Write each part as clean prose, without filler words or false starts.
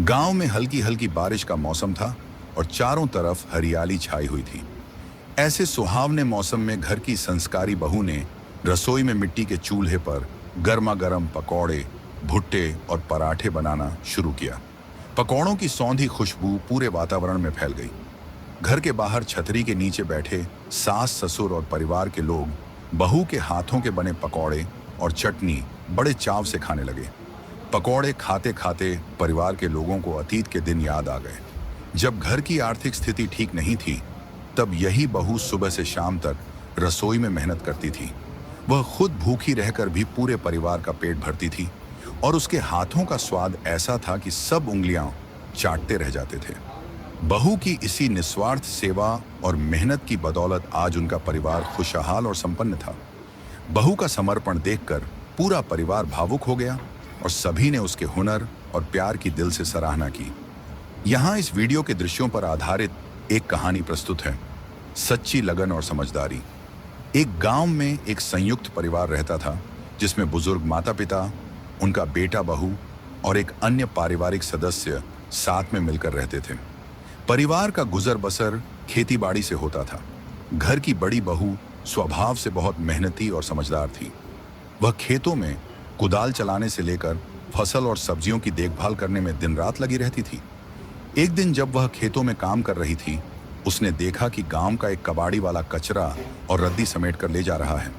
गांव में हल्की हल्की बारिश का मौसम था और चारों तरफ हरियाली छाई हुई थी। ऐसे सुहावने मौसम में घर की संस्कारी बहू ने रसोई में मिट्टी के चूल्हे पर गर्मा गर्म पकौड़े, भुट्टे और पराठे बनाना शुरू किया। पकौड़ों की सौंधी खुशबू पूरे वातावरण में फैल गई। घर के बाहर छतरी के नीचे बैठे सास, ससुर और परिवार के लोग बहू के हाथों के बने पकौड़े और चटनी बड़े चाव से खाने लगे। पकौड़े खाते खाते परिवार के लोगों को अतीत के दिन याद आ गए। जब घर की आर्थिक स्थिति ठीक नहीं थी, तब यही बहू सुबह से शाम तक रसोई में मेहनत करती थी। वह खुद भूखी रहकर भी पूरे परिवार का पेट भरती थी और उसके हाथों का स्वाद ऐसा था कि सब उंगलियां चाटते रह जाते थे। बहू की इसी निस्वार्थ सेवा और मेहनत की बदौलत आज उनका परिवार खुशहाल और संपन्न था। बहू का समर्पण देखकर पूरा परिवार भावुक हो गया और सभी ने उसके हुनर और प्यार की दिल से सराहना की। यहाँ इस वीडियो के दृश्यों पर आधारित एक कहानी प्रस्तुत है, सच्ची लगन और समझदारी। एक गांव में एक संयुक्त परिवार रहता था, जिसमें बुजुर्ग माता पिता, उनका बेटा बहू और एक अन्य पारिवारिक सदस्य साथ में मिलकर रहते थे। परिवार का गुजर बसर खेती बाड़ी से होता था। घर की बड़ी बहू स्वभाव से बहुत मेहनती और समझदार थी। वह खेतों में कुदाल चलाने से लेकर फसल और सब्जियों की देखभाल करने में दिन रात लगी रहती थी। एक दिन जब वह खेतों में काम कर रही थी, उसने देखा कि गांव का एक कबाड़ी वाला कचरा और रद्दी समेट कर ले जा रहा है।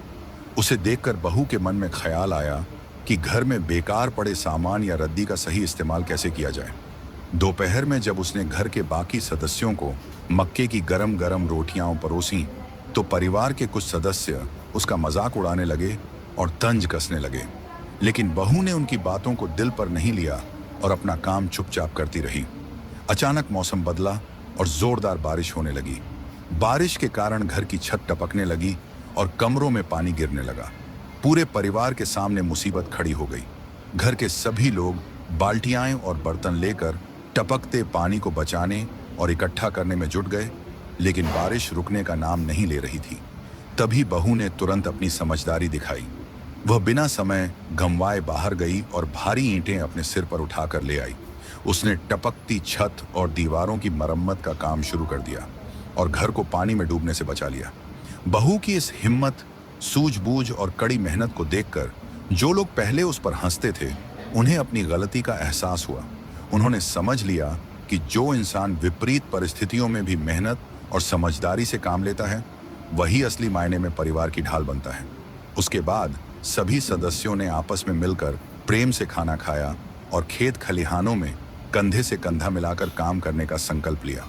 उसे देखकर बहू के मन में ख्याल आया कि घर में बेकार पड़े सामान या रद्दी का सही इस्तेमाल कैसे किया जाए। दोपहर में जब उसने घर के बाकी सदस्यों को मक्के की गरम गरम रोटियां परोसी, तो परिवार के कुछ सदस्य उसका मजाक उड़ाने लगे और तंज कसने लगे। लेकिन बहू ने उनकी बातों को दिल पर नहीं लिया और अपना काम चुपचाप करती रही। अचानक मौसम बदला और जोरदार बारिश होने लगी। बारिश के कारण घर की छत टपकने लगी और कमरों में पानी गिरने लगा। पूरे परिवार के सामने मुसीबत खड़ी हो गई। घर के सभी लोग बाल्टियां और बर्तन लेकर टपकते पानी को बचाने और इकट्ठा करने में जुट गए, लेकिन बारिश रुकने का नाम नहीं ले रही थी। तभी बहू ने तुरंत अपनी समझदारी दिखाई। वह बिना समय गंवाए बाहर गई और भारी ईंटें अपने सिर पर उठाकर ले आई। उसने टपकती छत और दीवारों की मरम्मत का काम शुरू कर दिया और घर को पानी में डूबने से बचा लिया। बहू की इस हिम्मत, सूझबूझ और कड़ी मेहनत को देखकर जो लोग पहले उस पर हंसते थे, उन्हें अपनी गलती का एहसास हुआ। उन्होंने समझ लिया कि जो इंसान विपरीत परिस्थितियों में भी मेहनत और समझदारी से काम लेता है, वही असली मायने में परिवार की ढाल बनता है। उसके बाद सभी सदस्यों ने आपस में मिलकर प्रेम से खाना खाया और खेत खलिहानों में कंधे से कंधा मिलाकर काम करने का संकल्प लिया।